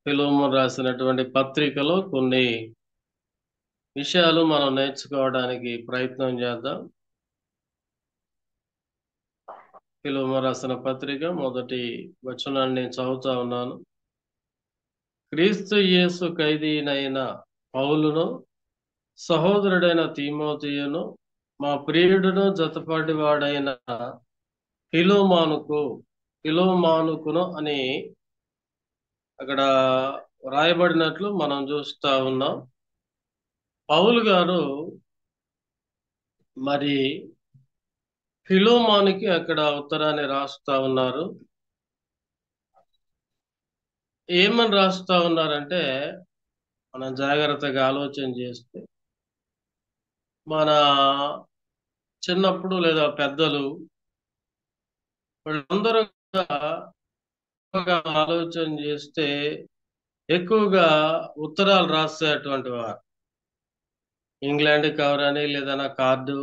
ఫిలోమోను రాసినటువంటి పత్రికలో కొన్ని విషయాలు మనం నేర్చుకోవడానికి ప్రయత్నం చేద్దాం. ఫిలోమోను రాసిన పత్రిక మొదటి వచనాన్ని నేను చదువుతా ఉన్నాను. క్రీస్తు యేసు ఖైదీనైన పౌలును, సహోదరుడైన తీమోతియును, మా ప్రియుడును జతపాటివాడైన ఫిలోమానుకును అని అక్కడ రాయబడినట్లు మనం చూస్తా ఉన్నాం. పౌలు గారు మరి ఫిలోమానుకి అక్కడ ఉత్తరాన్ని రాస్తా ఉన్నారు. ఏమని రాస్తా ఉన్నారంటే, మనం జాగ్రత్తగా ఆలోచన చేస్తే మన చిన్నప్పుడు లేదా పెద్దలు వాళ్ళందరూ కూడా ఎక్కువగా ఆలోచన చేస్తే ఎక్కువగా ఉత్తరాలు రాసేటువంటి వారు. ఇంగ్లాండ్ కవరని లేదా కార్డు,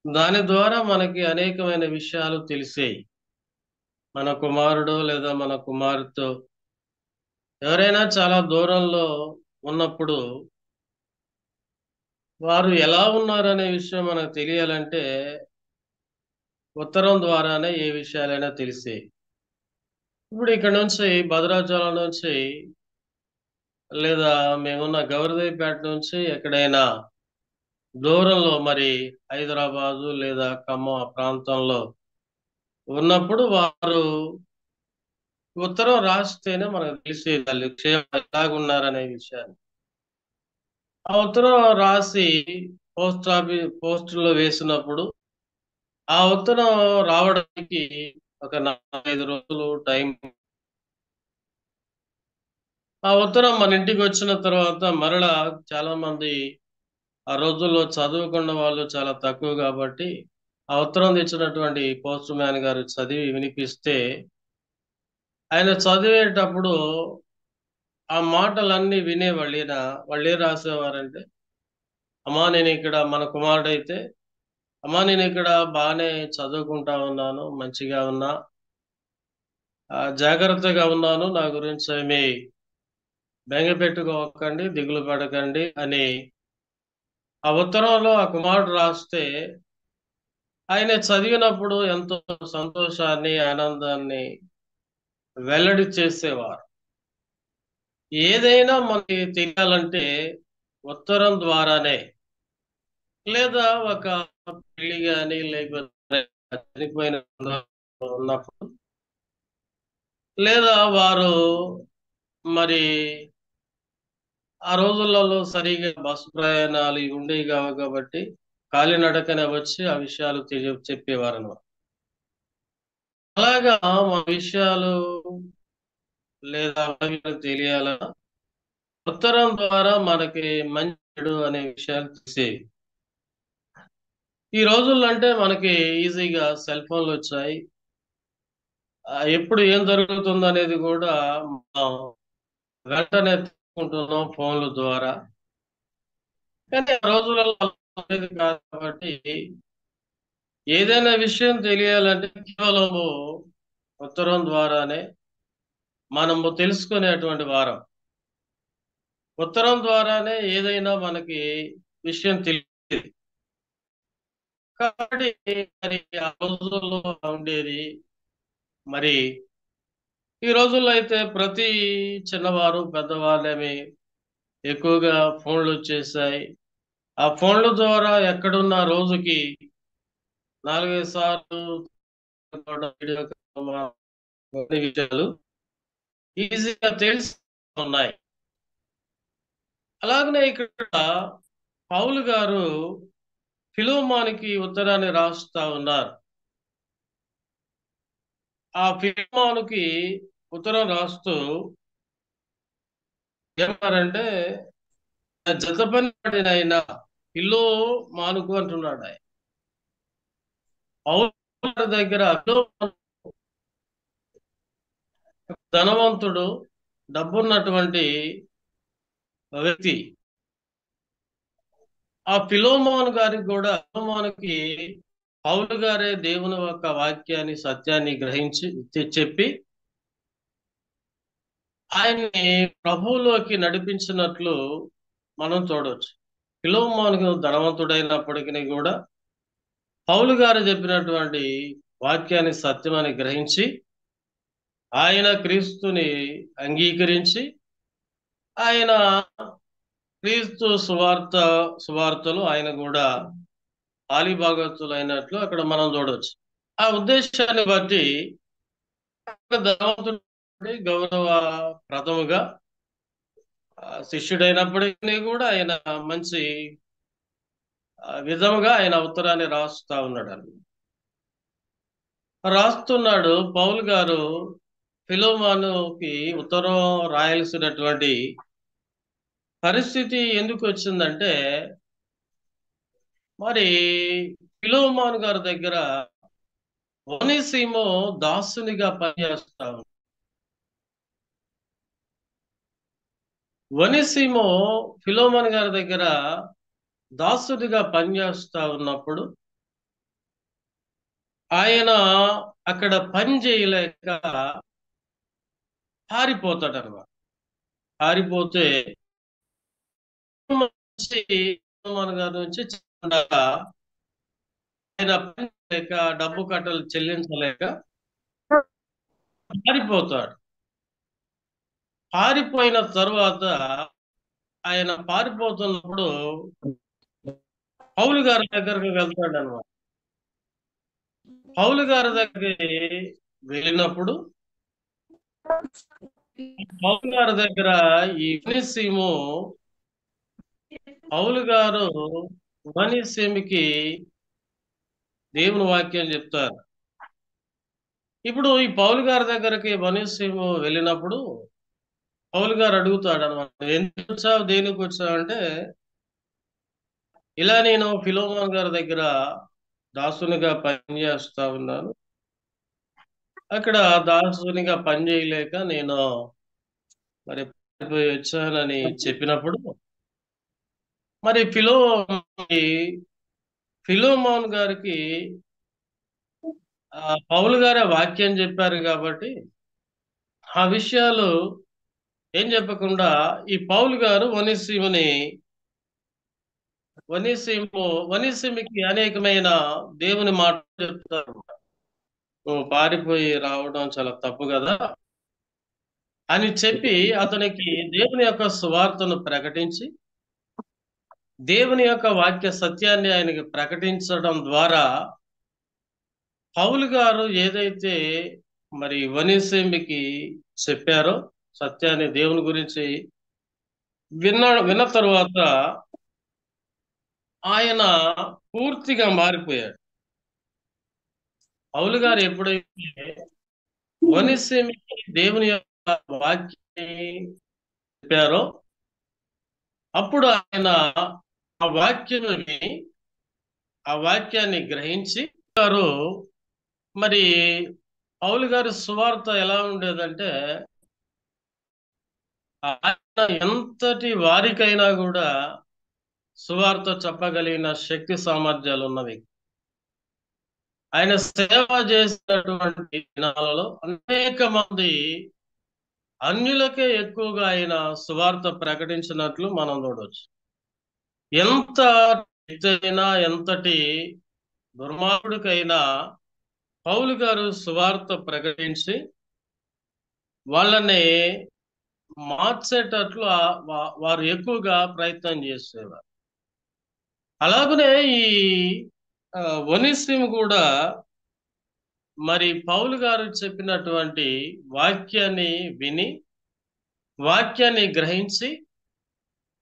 దాని ద్వారా మనకి అనేకమైన విషయాలు తెలిసాయి. మన కుమారుడు లేదా మన కుమార్తె ఎవరైనా చాలా దూరంలో ఉన్నప్పుడు వారు ఎలా ఉన్నారనే విషయం మనకు తెలియాలంటే ఉత్తరం ద్వారానే ఏ విషయాలైనా తెలిసాయి. ఇప్పుడు ఇక్కడ నుంచి భద్రాచలం నుంచి లేదా మేమున్న గౌరదేవిపేట నుంచి ఎక్కడైనా దూరంలో మరి హైదరాబాదు లేదా ఖమ్మం ప్రాంతంలో ఉన్నప్పుడు వారు ఉత్తరం రాస్తేనే మనకు తెలిసేది వాళ్ళు క్షేమంగా ఎలాగున్నారనే విషయాన్ని. ఆ ఉత్తరం రాసి పోస్టులో వేసినప్పుడు ఆ ఉత్తరం రావడానికి ఒక 45 రోజులు టైం. ఆ ఉత్తరం మన ఇంటికి వచ్చిన తర్వాత మరలా చాలా మంది ఆ రోజుల్లో చదువుకున్న వాళ్ళు చాలా తక్కువ కాబట్టి ఆ ఉత్తరం తెచ్చినటువంటి పోస్ట్ మ్యాన్ గారు చదివి వినిపిస్తే ఆయన చదివేటప్పుడు ఆ మాటలన్నీ వినేవాళ్ళు. వాళ్ళు ఏం రాసేవారంటే, అమ్మా నేను ఇక్కడ మన కుమారుడైతే, అమ్మా నేను ఇక్కడ బాగానే చదువుకుంటా ఉన్నాను, మంచిగా ఉన్నా, జాగ్రత్తగా ఉన్నాను, నా గురించి ఏమి బెంగ పెట్టుకోకండి, దిగులు పడకండి అని ఆ ఉత్తరంలో ఆ కుమారుడు రాస్తే ఆయన చదివినప్పుడు ఎంతో సంతోషాన్ని, ఆనందాన్ని వెల్లడి చేసేవారు. ఏదైనా మనకి తెలియాలంటే ఉత్తరం ద్వారానే, లేదా ఒక పెళ్లి కానీ లేకపోతే చనిపోయిన ఉన్నప్పుడు, లేదా వారు మరి ఆ రోజులలో సరిగా బస్సు ప్రయాణాలు ఇవి ఉండేవి కావు కాబట్టి కాలినడకనే వచ్చి ఆ విషయాలు చెప్పేవారు అన్నమాట. అలాగా మా విషయాలు లేదా తెలియాల ఉత్తరం ద్వారా మనకి మంచి చెడు అనే విషయాలు తెలిసేవి. ఈ రోజుల్లో అంటే మనకి ఈజీగా సెల్ ఫోన్లు వచ్చాయి. ఎప్పుడు ఏం జరుగుతుంది అనేది కూడా మనం వెంటనే తెలుసుకుంటున్నాం ఫోన్ల ద్వారా. కానీ ఆ రోజులలో అలా ఉండేది కాదు కాబట్టి ఏదైనా విషయం తెలియాలంటే కేవలము ఉత్తరం ద్వారానే మనము తెలుసుకునేటువంటి వారం. ఉత్తరం ద్వారానే ఏదైనా మనకి విషయం తెలియదు కాబట్టి మరి ఆ రోజుల్లో ఉండేది. మరి ఈ రోజుల్లో అయితే ప్రతి చిన్నవారు పెద్దవాళ్ళేమి ఎక్కువగా ఫోన్లు వచ్చేసాయి. ఆ ఫోన్ల ద్వారా ఎక్కడున్న రోజుకి 4-5 సార్లు వీడియో కాల్ విషయాలు ఈజీగా తెలిసి ఉన్నాయి. అలాగనే ఇక్కడ పౌలు గారు ఫిలోమానికి ఉత్తరాన్ని రాస్తా ఉన్నారు. ఆ ఫిలోమానుకి ఉత్తరం రాస్తూ ఏమన్నారంటే, జతపని వాడినైన పిల్లో మానుకు అంటున్నాడు ఆయన. పౌలు దగ్గర ధనవంతుడు, డబ్బున్నటువంటి వ్యక్తి. ఆ ఫిలోమోను గారికి కూడా ఫిలోమోనుకి పౌలు గారే దేవుని యొక్క వాక్యాన్ని సత్యాన్ని గ్రహించి చెప్పి ఆయన్ని ప్రభువులోకి నడిపించినట్లు మనం చూడవచ్చు. ఫిలోమోను ధనవంతుడైనప్పటికీ కూడా పౌలు గారు చెప్పినటువంటి వాక్యాన్ని సత్యమని గ్రహించి ఆయన క్రీస్తుని అంగీకరించి ఆయన క్రీస్తు సువార్తలు ఆయన కూడా పాలిభాగస్తులైనట్లు అక్కడ మనం చూడవచ్చు. ఆ ఉద్దేశాన్ని బట్టి ధనవంతుడి గౌరవ ప్రథముగా శిష్యుడైనప్పటికీ కూడా ఆయన మంచి విధముగా ఆయన ఉత్తరాన్ని రాస్తా ఉన్నాడు. రాస్తున్నాడు పౌలు గారు ఫిలోమోనుకి ఉత్తరం రాయాల్సినటువంటి పరిస్థితి ఎందుకు వచ్చిందంటే, మరి ఫిలోమోను గారి దగ్గర ఒనేసిమో దాసునిగా పనిచేస్తా ఉన్నాడు. ఒనేసిమో ఫిలోమోను గారి దగ్గర దాసునిగా పనిచేస్తా ఉన్నప్పుడు ఆయన అక్కడ పని చేయలేక పారిపోతాడు అనమాట. పారిపోతే ఫిలోమోను గారి నుంచి ఆయన పని లేక డబ్బు కట్టలు చెల్లించలేక పారిపోతాడు. పారిపోయిన తరువాత ఆయన పారిపోతున్నప్పుడు పౌలు గారి దగ్గరకు వెళ్తాడు అనమాట. పౌలు గారి దగ్గరికి వెళ్ళినప్పుడు పౌలు గారి దగ్గర ఈ ఒనేసిమో పౌలు గారు ఒనేసిముకి దేవుని వాక్యం చెప్తారు. ఇప్పుడు ఈ పౌలు గారి దగ్గరికి ఒనేసిమో వెళ్ళినప్పుడు పౌలు గారు అడుగుతాడు అనమాట, ఎందుకు వచ్చావు, దేనికి వచ్చావు అంటే, ఇలా నేను ఫిలోమోను గారి దగ్గర దాసునిగా పనిచేస్తా ఉన్నాను, అక్కడ దాసునిగా పని చేయలేక నేను మరి పారిపోయి వచ్చానని చెప్పినప్పుడు మరి ఫిలోమోను గారికి పౌలు గారే వాక్యం చెప్పారు కాబట్టి ఆ విషయాలు ఏం చెప్పకుండా ఈ పౌలు గారు ఒనేసిముకి అనేకమైన దేవుని మాట చెప్తారు. నువ్వు పారిపోయి రావడం చాలా తప్పు కదా అని చెప్పి అతనికి దేవుని యొక్క సువార్తను ప్రకటించి దేవుని యొక్క వాక్య సత్యాన్ని ఆయనకి ప్రకటించడం ద్వారా పౌలు గారు ఏదైతే మరి ఒనేసిముకి చెప్పారో సత్యాన్ని దేవుని గురించి విన్న తరువాత ఆయన పూర్తిగా మారిపోయాడు. పౌలు గారు ఎప్పుడైతే ఒనేసిముకి దేవుని యొక్క వాక్యాన్ని చెప్పారో అప్పుడు ఆయన ఆ వాక్యాన్ని గ్రహించి గారు మరి పౌలు గారి సువార్త ఎలా ఉండేదంటే, ఆయన ఎంతటి వారికైనా కూడా సువార్త చెప్పగలిగిన శక్తి సామర్థ్యాలు ఉన్నవి. ఆయన సేవ చేసినటువంటి దినాలలో అనేక మంది అన్యులకే ఎక్కువగా ఆయన సువార్త ప్రకటించినట్లు మనం చూడవచ్చు. ఎంత ఎత్తైనా ఎంతటి దుర్మార్గుడికైనా పౌలు గారు సువార్త ప్రకటించి వాళ్ళని మార్చేటట్లు వారు ఎక్కువగా ప్రయత్నం చేసేవారు. అలాగనే ఈ ఒనేసిము కూడా మరి పౌలు గారు చెప్పినటువంటి వాక్యాన్ని విని వాక్యాన్ని గ్రహించి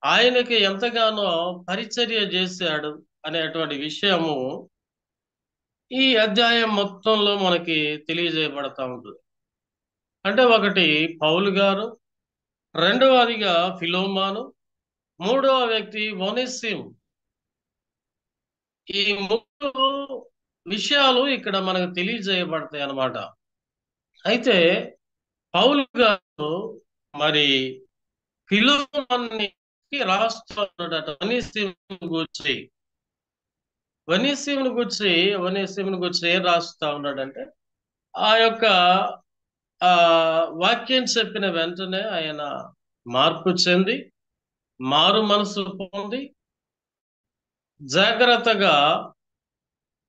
ఆయనకి ఎంతగానో పరిచర్య చేశాడు అనేటువంటి విషయము ఈ అధ్యాయం మొత్తంలో మనకి తెలియజేయబడతా ఉంటుంది. అంటే ఒకటి పౌలు గారు, రెండవదిగా ఫిలోమోను, మూడవ వ్యక్తి ఒనేసిము. ఈ మూడు విషయాలు ఇక్కడ మనకు తెలియజేయబడతాయి అన్నమాట. అయితే పౌలు గారు మరి ఫిలోమోనుకి రాస్తున్నాడట ఒనేసిమును గురించి ఏం రాస్తా ఉన్నాడంటే, ఆ యొక్క ఆ వాక్యం చెప్పిన వెంటనే ఆయన మార్పు చెంది మారు మనసు పొంది జాగ్రత్తగా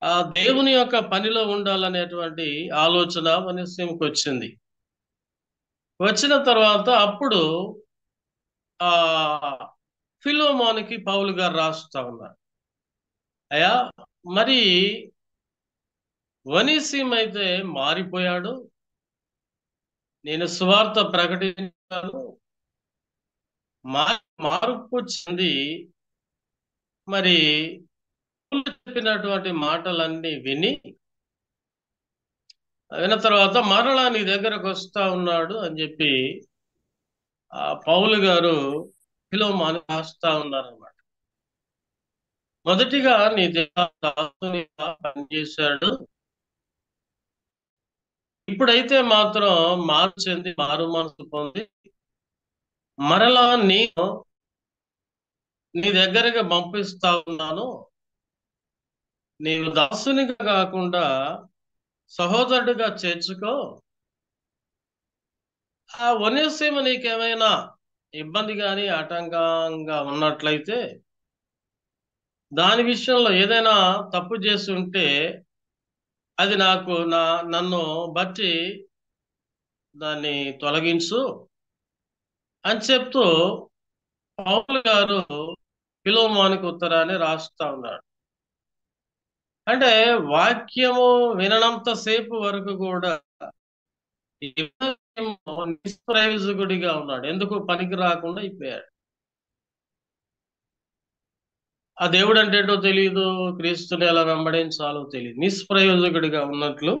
ఆ దేవుని యొక్క పనిలో ఉండాలనేటువంటి ఆలోచన మనస్సుకి వచ్చింది. వచ్చిన తర్వాత అప్పుడు ఆ ఫిలోమోనికి పౌలు గారు రాస్తా ఉన్నారు. అయ్యా, మరి వనీసీం అయితే మారిపోయాడు, నేను సువార్త ప్రకటించాను, మార్పు చెంది మరి పౌలు చెప్పినటువంటి మాటలన్నీ విన్న తర్వాత మరలా నీ దగ్గరకు వస్తా ఉన్నాడు అని చెప్పి ఆ పౌలు గారు ఫిలోమోను రాస్తా ఉన్నారన్నమాట. మొదటిగా నీ దాసునిగా పనిచేశాడు, ఇప్పుడైతే మాత్రం మార్పు చెంది మారు మనసు పొంది మరలా నేను నీ దగ్గరగా పంపిస్తా ఉన్నాను, నీవు దాసునిగా కాకుండా సహోదరుడిగా చేర్చుకో. ఆ ఒనేసిమ నీకేమైనా ఇబ్బంది కానీ ఆటంకంగా ఉన్నట్లయితే, దాని విషయంలో ఏదైనా తప్పు చేసి ఉంటే అది నన్ను బట్టి దాన్ని తొలగించు అని చెప్తూ పౌలు గారు ఫిలోమోనికి ఉత్తరాన్ని రాస్తా ఉన్నాడు. అంటే వాక్యము విననంత సేపు వరకు కూడా నిష్ప్రయోజకుడిగా ఉన్నాడు. ఎందుకు పనికి రాకుండా అయిపోయాడు. ఆ దేవుడు అంటే ఏంటో తెలియదు, క్రీస్తుని ఎలా వెంబడించాలో తెలియదు, నిష్ప్రయోజకుడిగా ఉన్నట్లు.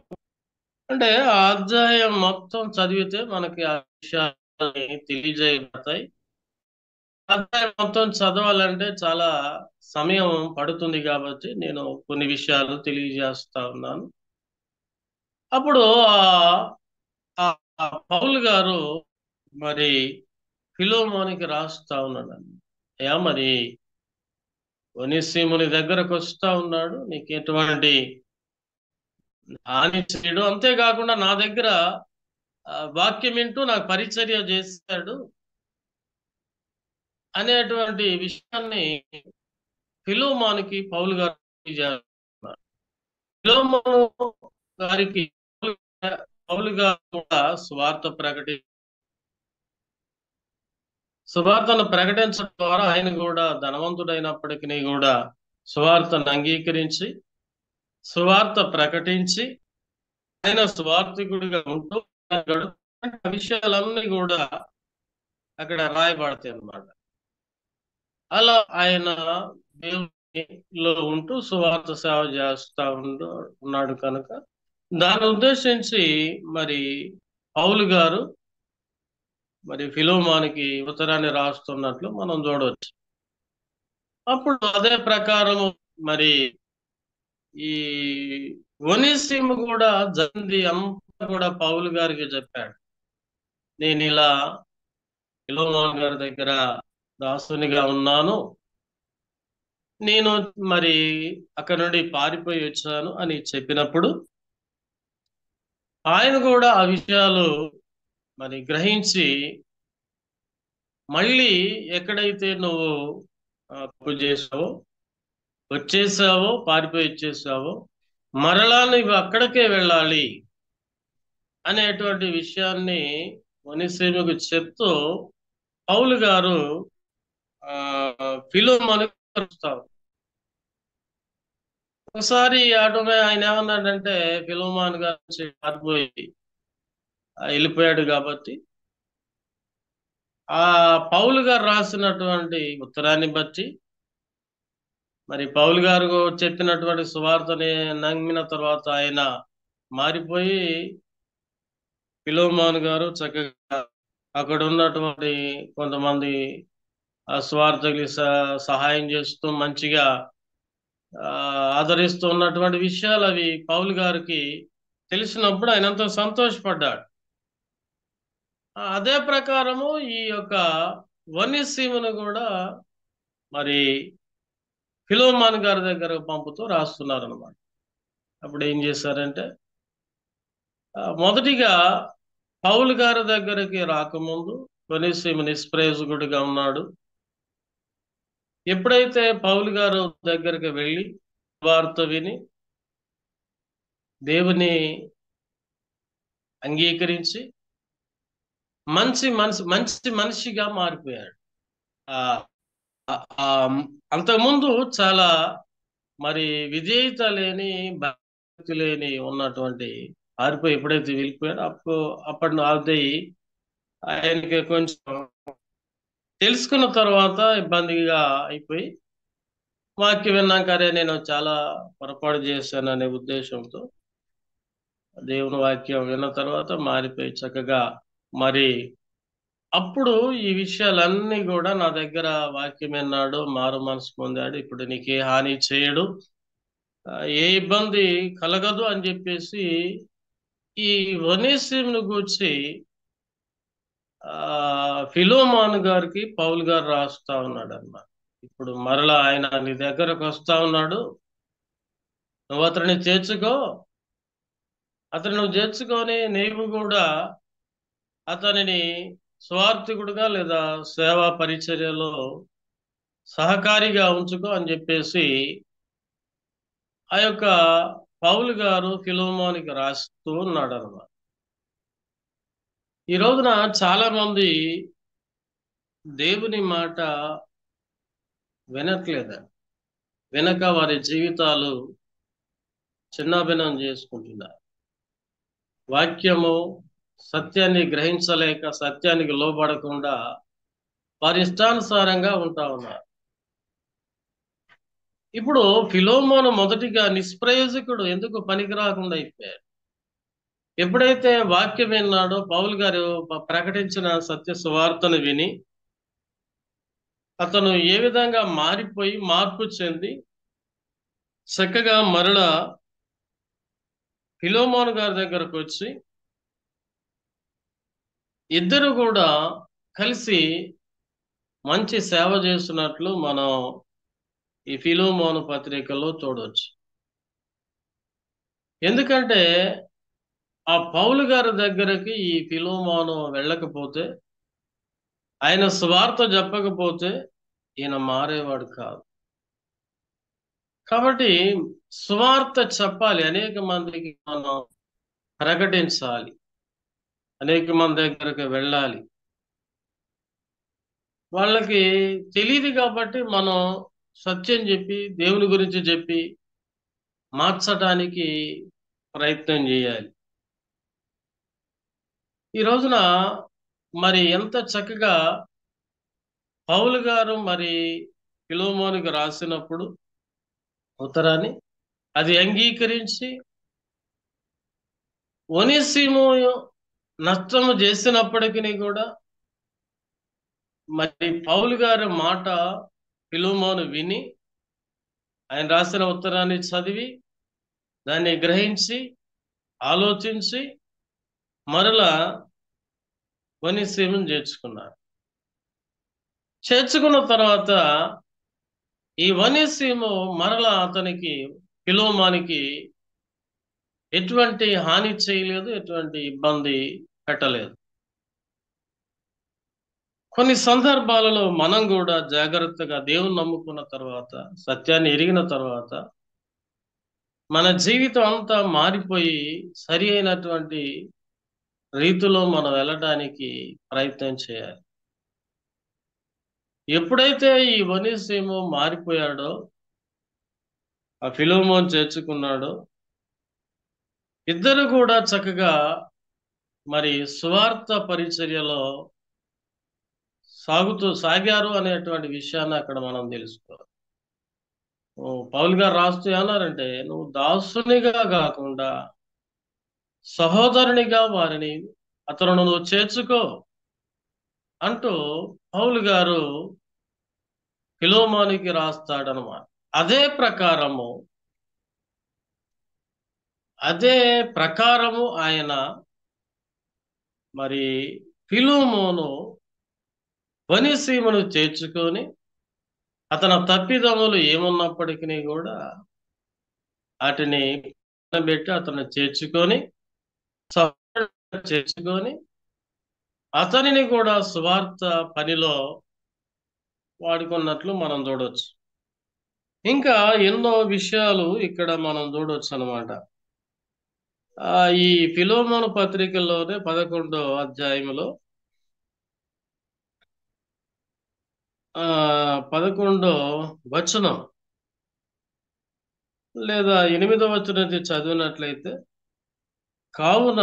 అంటే ఆ అధ్యాయం మొత్తం చదివితే మనకి ఆ విషయాన్ని తెలియజేయబడతాయి. అధ్యాయం మొత్తం చదవాలంటే చాలా సమయం పడుతుంది కాబట్టి నేను కొన్ని విషయాలు తెలియజేస్తా ఉన్నాను. అప్పుడు ఆ ఆ పౌలు గారు మరి ఫిలోమోనికి రాస్తా ఉన్నాడు. అయ్యా, మరి ఒనేసిముని దగ్గరకు వస్తా ఉన్నాడు, నీకు ఎటువంటి హాని చేయడు, అంతేకాకుండా నా దగ్గర వాక్యం వింటూ నాకు పరిచర్య చేశాడు అనేటువంటి విషయాన్ని ఫిలోమోనికి పౌలు గారు తెలియజేస్తున్నారు. ఫిలోమోను గారికి పౌలు గారు కూడా సువార్తను ప్రకటించడం ద్వారా ఆయన కూడా ధనవంతుడైనప్పటికీ కూడా సువార్తను అంగీకరించి సువార్త ప్రకటించి ఆయన సువార్థికుడిగా ఉంటూ గడుపుతున్న విషయాలన్నీ కూడా అక్కడ రాయబడతాయి అన్నమాట. అలా ఆయన దేవునిలో ఉంటూ సువార్త సేవ చేస్తా ఉన్నాడు కనుక దాన్ని ఉద్దేశించి మరి పౌలు గారు మరి ఫిలోమోనికి ఉత్తరాన్ని రాస్తున్నట్లు మనం చూడవచ్చు. అప్పుడు అదే ప్రకారం మరి ఈ ఒనేసిము కూడా జరిగింది అంతా కూడా పౌలు గారికి చెప్పాడు. నేను ఇలా ఫిలోమోన్ గారి దగ్గర దాసునిగా ఉన్నాను, నేను మరి అక్కడ నుండి పారిపోయి వచ్చాను అని చెప్పినప్పుడు ఆయన కూడా ఆ విషయాలు మరి గ్రహించి మళ్ళీ ఎక్కడైతే నువ్వు తప్పు చేసావో వచ్చేసావో పారిపోయి వచ్చేసావో మరలా నువ్వు అక్కడికే వెళ్ళాలి అనేటువంటి విషయాన్ని ఒనేసిముకు చెప్తూ పౌలు గారు ఫిలోమోనుకు చెప్తారు. ఒకసారి ఆటోమే ఆయన ఏమన్నాడంటే ఫిలోమోన్ గారు పారిపోయి వెళ్ళిపోయాడు కాబట్టి ఆ పౌలు గారు రాసినటువంటి ఉత్తరాన్ని బట్టి మరి పౌలు గారు చెప్పినటువంటి సువార్తని నమ్మిన తర్వాత ఆయన మారిపోయి ఫిలోమోన్ గారు చక్కగా అక్కడ ఉన్నటువంటి కొంతమంది ఆ సువార్తకి సహాయం చేస్తూ మంచిగా ఆదరిస్తూ ఉన్నటువంటి విషయాలు అవి పౌలు గారికి తెలిసినప్పుడు ఆయన ఎంతో సంతోషపడ్డాడు. అదే ప్రకారము ఈ యొక్క ఒనేసిమును కూడా మరి ఫిలోమోన్ గారి దగ్గర పంపుతూ రాస్తున్నారు అనమాట. అప్పుడు ఏం చేశారంటే మొదటిగా పౌలు గారి దగ్గరికి రాకముందు ఒనేసిము నిష్ప్రయోజకుడిగా ఉన్నాడు. ఎప్పుడైతే పౌలు గారు దగ్గరికి వెళ్ళి వార్త విని దేవుని అంగీకరించి మంచి మనిషిగా మారిపోయాడు. ఆ ఆ అంతకుముందు చాలా మరి విధేయత లేని, భక్తి లేని ఉన్నటువంటి ఆరిపోయి ఎప్పుడైతే వెళ్ళిపోయాడో అప్పటి అది ఆయనకి కొంచెం తెలుసుకున్న తర్వాత ఇబ్బందిగా అయిపోయి వాక్యం విన్నాక అరే నేను చాలా పొరపాటు చేశాననే ఉద్దేశంతో దేవుని వాక్యం విన్న తర్వాత మారిపోయి చక్కగా మరి అప్పుడు ఈ విషయాలన్నీ కూడా నా దగ్గర వాక్యం విన్నాడు, మారు మనసు పొందాడు, ఇప్పుడు నీకే హాని చేయడు, ఏ ఇబ్బంది కలగదు అని చెప్పేసి ఈ ఒనేసిమును గూర్చి ఫిలోమాను గారికి పౌలు గారు రాస్తా ఉన్నాడు అన్నమాట. ఇప్పుడు మరలా ఆయన నీ దగ్గరకు వస్తా ఉన్నాడు, నువ్వు అతన్ని చేర్చుకో, అతను నువ్వు చేర్చుకొని నీవు కూడా అతనిని స్వార్థికుడుగా లేదా సేవా పరిచర్యలో సహకారిగా ఉంచుకో అని చెప్పేసి ఆ యొక్క పౌలు గారు ఫిలోమోనికి రాస్తూ ఉన్నాడు అన్నమాట. ఈ రోజున చాలా మంది దేవుని మాట వినట్లేదు, వెనక వారి జీవితాలు చిన్నాభిన్నం చేసుకుంటున్నారు. వాక్యము సత్యాన్ని గ్రహించలేక సత్యానికి లోబడకుండా వారి ఇష్టానుసారంగా ఉంటా ఉన్నారు. ఇప్పుడు ఫిలోమోను మొదటిగా నిష్ప్రయోజకుడు ఎందుకు పనికి రాకుండా అయిపోయాడు. ఎప్పుడైతే వాక్యం విన్నాడో పౌలు గారు ప్రకటించిన సత్య సువార్తను విని అతను ఏ విధంగా మారిపోయి మార్పు చెంది చక్కగా మరలా ఫిలోమోను గారి దగ్గరకు వచ్చి ఇద్దరు కూడా కలిసి మంచి సేవ చేస్తున్నట్లు మనం ఈ ఫిలోమోను పత్రికలో చూడవచ్చు. ఎందుకంటే ఆ పౌలు గారి దగ్గరికి ఈ ఫిలోమోను వెళ్ళకపోతే, ఆయన స్వార్థ చెప్పకపోతే ఈయన మారేవాడు కాదు. కాబట్టి స్వార్థ చెప్పాలి, అనేక మందికి మనం ప్రకటించాలి, అనేక మంది దగ్గరికి వెళ్ళాలి. వాళ్ళకి తెలియదు కాబట్టి మనం సత్యం చెప్పి దేవుని గురించి చెప్పి మార్చడానికి ప్రయత్నం చేయాలి. ఈ రోజున మరి ఎంత చక్కగా పౌలు గారు మరి ఫిలోమోనుకు రాసినప్పుడు ఉత్తరాన్ని అది అంగీకరించి ఒనేసిము నష్టము చేసినప్పటికీ కూడా మరి పౌలు గారి మాట ఫిలోమోను విని ఆయన రాసిన ఉత్తరాన్ని చదివి దాన్ని గ్రహించి ఆలోచించి మరలా ఒనేసిమును చేర్చుకున్నారు. చేర్చుకున్న తర్వాత ఈ ఒనేసిము మరలా అతనికి ఫిలోమోనుకి ఎటువంటి హాని చేయలేదు, ఎటువంటి ఇబ్బంది పెట్టలేదు. కొన్ని సందర్భాలలో మనం కూడా జాగ్రత్తగా దేవుని నమ్ముకున్న తర్వాత, సత్యాన్ని ఎరిగిన తర్వాత మన జీవితం అంతా మారిపోయి సరి అయినటువంటి రీతిలో మనం వెళ్ళడానికి ప్రయత్నం చేయాలి. ఎప్పుడైతే ఈ ఒనేసిము మారిపోయాడో, ఆ ఫిలోమోను చేర్చుకున్నాడో, ఇద్దరు కూడా చక్కగా మరి సువార్త పరిచర్యలో సాగారు అనేటువంటి విషయాన్ని అక్కడ మనం తెలుసుకోవాలి. పౌలు గారు రాస్తూ ఏమన్నారంటే, నువ్వు దాసునిగా కాకుండా సహోదరునిగా వారిని అతను నువ్వు చేర్చుకో అంటూ పౌలు గారు ఫిలోమోనుకి రాస్తాడనమాట. అదే ప్రకారము ఆయన మరి ఫిలోమోను ఒనేసిమును చేర్చుకొని అతని తప్పిదములు ఏమున్నప్పటికీ కూడా వాటిని పెట్టి అతను చేర్చుకొని అతనిని కూడా సువార్త పనిలో వాడుకున్నట్లు మనం చూడొచ్చు. ఇంకా ఎన్నో విషయాలు ఇక్కడ మనం చూడొచ్చు అన్నమాట. ఈ ఫిలోమోను పత్రికలోనే 11వ అధ్యాయములో 11 వచనం లేదా 8వ వచనం చదివినట్లయితే, కావున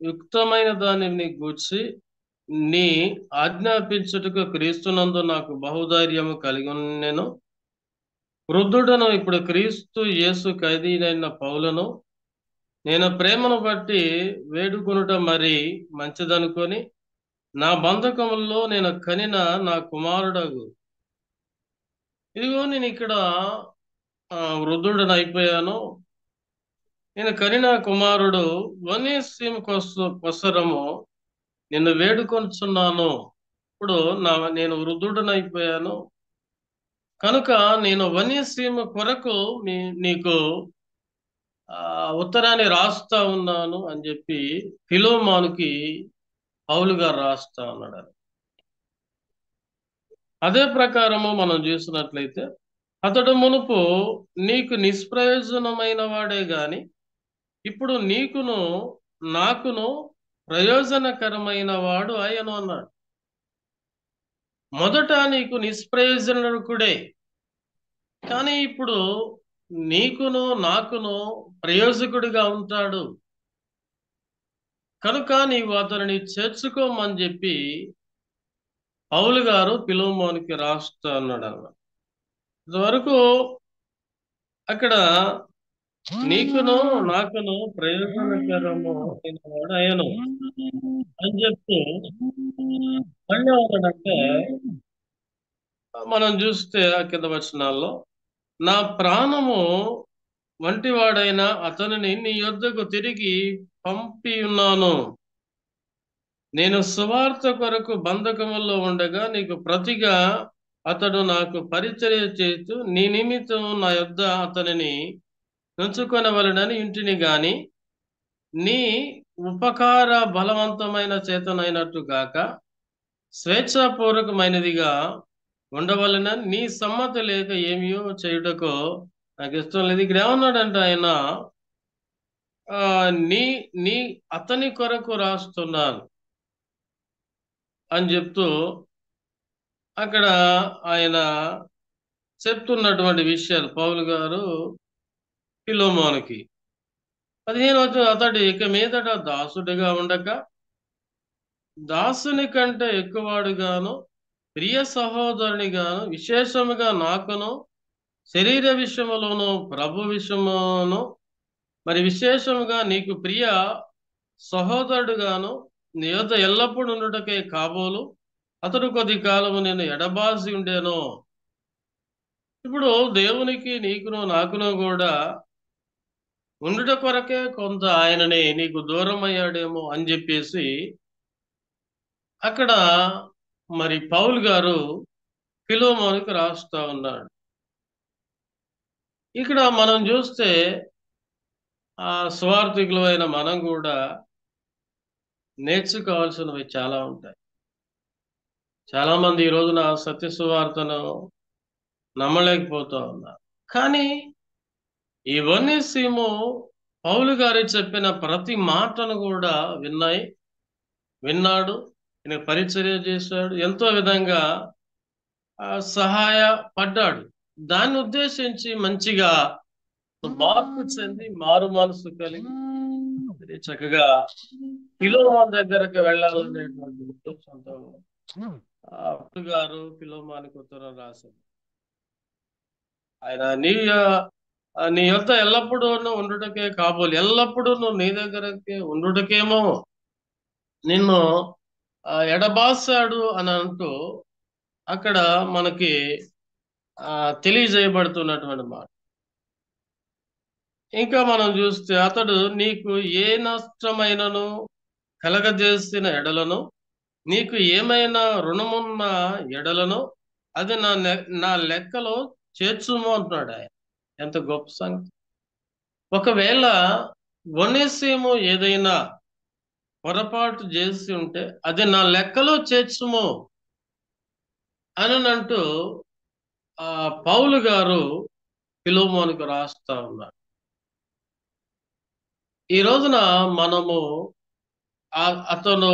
యుక్తమైన దానిని గూర్చి నీ ఆజ్ఞాపించుటకు క్రీస్తునందు నాకు బహుధైర్యము కలిగి నేను వృద్ధుడను ఇప్పుడు క్రీస్తు యేసు ఖైదీనైన పౌలను నేను ప్రేమను బట్టి వేడుకొనుట మరి మంచిదనుకొని నా బంధకముల్లో నేను కనిన నా కుమారుడగు. ఇదిగో నేను ఇక్కడ వృద్ధుడని అయిపోయాను. నేను కనిన కుమారుడు ఒనేసిము కోసరము నిన్ను వేడుకొనుచున్నాను. ఇప్పుడు నేను వృద్ధుడనైపోయాను కనుక నేను ఒనేసిము కొరకు నీకు ఉత్తరాన్ని రాస్తా ఉన్నాను అని చెప్పి ఫిలోమోనుకి పౌలు గారు రాస్తా ఉన్నాడు. అదే ప్రకారము మనం చూసినట్లయితే అతడు మునుపు నీకు నిష్ప్రయోజనమైన వాడే గాని ఇప్పుడు నీకును నాకును ప్రయోజనకరమైన వాడు ఆయను అన్నాడు. మొదట నీకు నిష్ప్రయోజనకుడే, కానీ ఇప్పుడు నీకును నాకును ప్రయోజకుడిగా ఉంటాడు కనుక నీవు అతనిని చేర్చుకోమని చెప్పి పౌలు గారు ఫిలోమోనుకి రాస్తా అన్నాడు అన్నమాట. ఇంతవరకు అక్కడ నీకును నాకును ప్రయోజనకరము వాడు అయ్యను అని చెప్తూ మళ్ళీ ఉన్నాడంటే మనం చూస్తే ఆ కింద వచనాల్లో నా ప్రాణము వంటి వాడైన అతనిని నీ యొద్దకు తిరిగి పంపి ఉన్నాను. నేను సువార్త కొరకు బంధకములో ఉండగా నీకు ప్రతిగా అతడు నాకు పరిచర్య చేస్తూ నీ నిమిత్తం నా యొద్ద అతనిని ఉంచుకొనవలెనని ఇంటిని గాని నీ ఉపకార బలవంతమైన చేతనైనట్టు గాక స్వేచ్ఛాపూర్వకమైనదిగా ఉండవలెనని నీ సమ్మతి లేక ఏమియో చేయుటకు నాకు ఇష్టం లేదు. ఇక్కడ ఏమన్నాడంటే ఆయన నీ నీ అతని కొరకు రాస్తున్నాను అని చెప్తూ అక్కడ ఆయన చెప్తున్నటువంటి విషయాలు పౌలు గారు ఫిలోమోనుకి 15 అతడు ఇక మీదట దాసుడిగా ఉండక దాసుని కంటే ఎక్కువవాడుగాను ప్రియ సహోదరునిగాను విశేషముగా నాకును శరీర విషయములోను ప్రభు విషయమును మరి విశేషముగా నీకు ప్రియ సహోదరుడుగాను నీ యొద్ద ఎల్లప్పుడూ ఉండుటకే కాబోలు అతడు కొద్ది కాలము నేను ఎడబాసి ఉండేను. ఇప్పుడు దేవునికి నీకును నాకును కూడా ఉండుట కొరకే కొంత ఆయనని నీకు దూరం అయ్యాడేమో అని చెప్పేసి అక్కడ మరి పౌలు గారు ఫిలోమోనుకి రాస్తా ఉన్నాడు. ఇక్కడ మనం చూస్తే స్వార్థికులు అయిన మనం కూడా నేర్చుకోవాల్సినవి చాలా ఉంటాయి. చాలా మంది ఈ రోజున సత్య సువార్తను నమ్మలేకపోతూ ఉన్నారు. కానీ ఈ ఒనేసిము పౌలు గారు చెప్పిన ప్రతి మాటను కూడా విన్నాడు, ఈయన పరిచర్య చేశాడు, ఎంతో విధంగా సహాయపడ్డాడు. దాన్ని ఉద్దేశించి మంచిగా మార్పు చెంది మారు మనసు కలిగి చక్కగా ఫిలోమోను దగ్గరకు వెళ్ళాలనేటువంటి ఉద్దేశంతో పౌలు గారు ఫిలోమోనుకి ఉత్తరం రాశారు. ఆయన నీ యొద్ద ఎల్లప్పుడూ ఉండుటకే కాబోలు ఎల్లప్పుడూ నీ దగ్గరకే ఉండుటకేమో నిన్ను ఎడబాసాడు అని అంటూ అక్కడ మనకి తెలియజేయబడుతున్నటువంటి మాట. ఇంకా మనం చూస్తే అతడు నీకు ఏ నష్టమైనను కలగజేసిన ఎడలను నీకు ఏమైనా రుణమున్న ఎడలను అది నా లెక్కలో చేర్చుము అంటున్నాడు ఆయన. ఎంత గొప్ప సంగతి. ఒకవేళ ఒనేసిము ఏదైనా పొరపాటు చేసి ఉంటే అది నా లెక్కలో చేర్చుము అని అంటూ పౌలు గారు ఫిలోమోనుకు రాస్తా ఉన్నారు. ఈ రోజున మనము అతను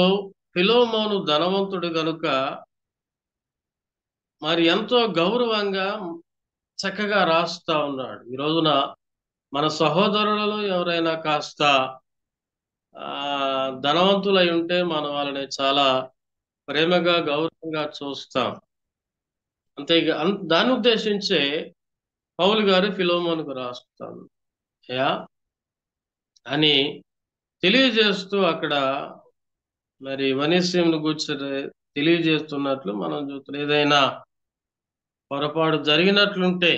ఫిలోమోను ధనవంతుడు గనుక మరి ఎంతో గౌరవంగా చక్కగా రాస్తా ఉన్నాడు. ఈ రోజున మన సహోదరులలో ఎవరైనా కాస్త ధనవంతులై ఉంటే మనం వాళ్ళని చాలా ప్రేమగా గౌరవంగా చూస్తాం. అంతే దాన్ని ఉద్దేశించే పౌలు గారు ఫిలోమోనుకు రాస్తాను యా అని తెలియజేస్తూ అక్కడ మరి వనేసిమును కూర్చొని తెలియజేస్తున్నట్లు మనం చూస్తున్నాం. ఏదైనా పొరపాటు జరిగినట్లుంటే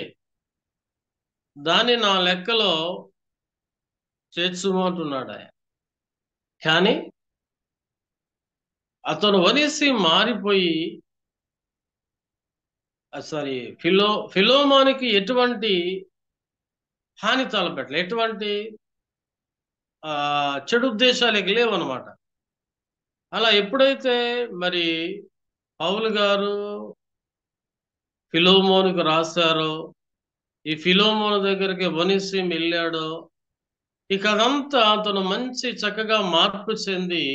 దాన్ని నా లెక్కలో చేర్చుమంటున్నాడు ఆయన. కానీ అతను వనేసి మారిపోయి సారీ ఫిలోమోనికి ఎటువంటి హాని తలపెట్టలే, ఎటువంటి చెడు ఉద్దేశాలకి లేవన్నమాట. అలా ఎప్పుడైతే మరి పౌలు గారు ఫిలోమోనుకు రాశారో, ఈ ఫిలోమోను దగ్గరికి వనిసిం వెళ్ళాడో, ఇక అదంతా అతను మంచి చక్కగా మార్పు చెంది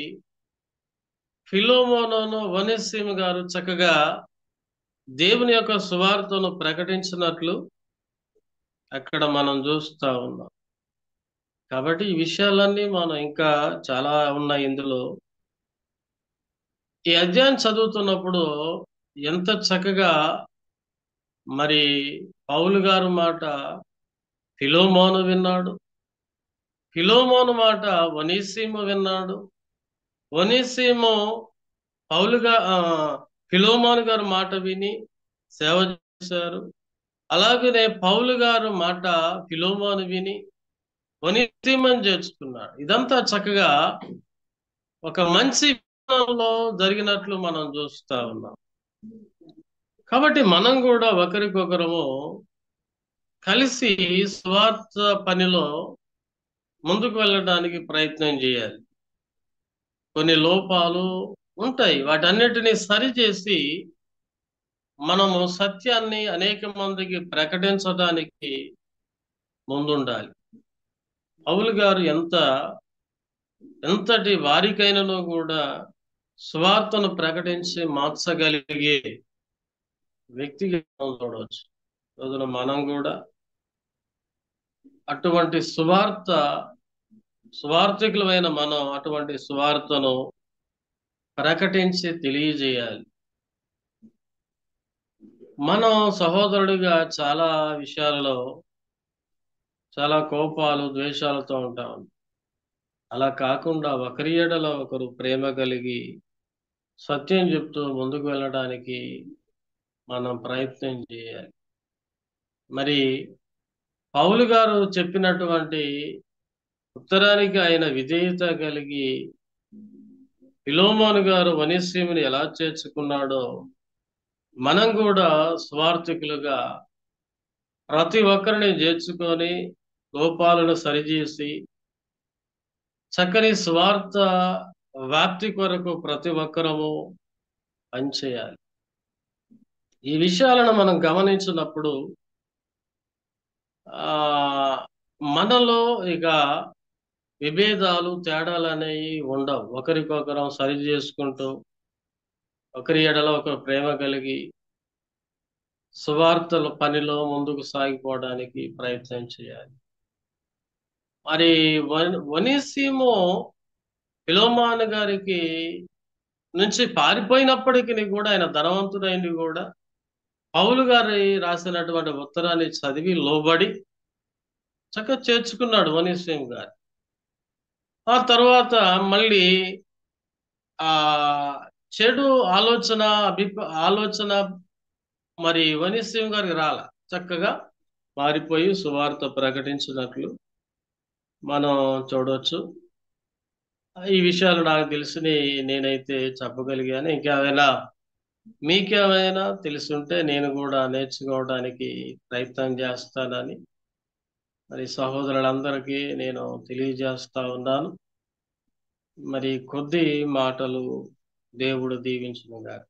ఫిలోమోను వనిసిం గారు చక్కగా దేవుని యొక్క సువార్తను ప్రకటించినట్లు అక్కడ మనం చూస్తా ఉన్నాం. కాబట్టి ఈ విషయాలన్నీ మనం ఇంకా చాలా ఉన్నాయి ఇందులో. ఈ అధ్యాయం చదువుతున్నప్పుడు ఎంత చక్కగా మరి పౌలు గారు మాట ఫిలోమోను విన్నాడు, ఫిలోమోను మాట వనీసీము విన్నాడు, వనీసీము ఫిలోమోను గారు మాట విని సేవ చేశారు. అలాగనే పౌలు గారు మాట ఫిలోమోను విని వనీసీమని చేర్చుకున్నాడు. ఇదంతా చక్కగా ఒక మంచి లో జరిగినట్లు మనం చూస్తా ఉన్నాం. కాబట్టి మనం కూడా ఒకరికొకరము కలిసి స్వార్థ పనిలో ముందుకు వెళ్ళడానికి ప్రయత్నం చేయాలి. కొన్ని లోపాలు ఉంటాయి, వాటన్నిటినీ సరిచేసి మనము సత్యాన్ని అనేక మందికి ప్రకటించడానికి ముందుండాలి. పౌలు గారు ఎంతటి వారికైనను కూడా స్వార్థను ప్రకటించి మార్చగలిగే వ్యక్తిగా చూడవచ్చు. రోజున మనం కూడా అటువంటి సువార్థికులమైన మనం అటువంటి సువార్తను ప్రకటించి తెలియజేయాలి. మనం సహోదరుడిగా చాలా విషయాలలో చాలా కోపాలు ద్వేషాలతో ఉంటాం. అలా కాకుండా ఒకరి ఎడల ఒకరు ప్రేమ కలిగి సత్యం చెప్తూ ముందుకు వెళ్ళడానికి మనం ప్రయత్నం చేయాలి. మరి పౌలు గారు చెప్పినటువంటి ఉత్తరానికి ఆయన విధేయత కలిగి ఫిలోమోను గారు వనీసీముని ఎలా చేర్చుకున్నాడో మనం కూడా స్వార్థికులుగా ప్రతి ఒక్కరిని చేర్చుకొని లోపాలను సరిచేసి చక్కని స్వార్థ వ్యాప్తి కొరకు ప్రతి ఒక్కరము పనిచేయాలి. ఈ విషయాలను మనం గమనించినప్పుడు మనలో ఇక విభేదాలు తేడాలు అనేవి ఉండవు. ఒకరికొకరం సరి చేసుకుంటూ ఒకరి ఎడల ఒక ప్రేమ కలిగి సువార్తల పనిలో ముందుకు సాగిపోవడానికి ప్రయత్నం చేయాలి. మరి వనీసీము ఫిలోమోను గారికి నుంచి పారిపోయినప్పటికీ కూడా ఆయన ధనవంతుడైంది కూడా పౌలు గారి రాసినటువంటి ఉత్తరాన్ని చదివి లోబడి చక్కగా చేర్చుకున్నాడు వనీసీము గారు. ఆ తర్వాత మళ్ళీ ఆ చెడు ఆలోచన మరి వనీసీము గారికి రాల, చక్కగా మారిపోయి సువార్త ప్రకటించినట్లు మనం చూడవచ్చు. ఈ విషయాలు నాకు తెలిసి నేనైతే చెప్పగలిగాను. మీకేమైనా తెలుసుంటే నేను కూడా నేర్చుకోవడానికి ప్రయత్నం చేస్తానని మరి సహోదరులందరికీ నేను తెలియజేస్తా ఉన్నాను. మరి కొద్ది మాటలు దేవుడు దీవించును గాక.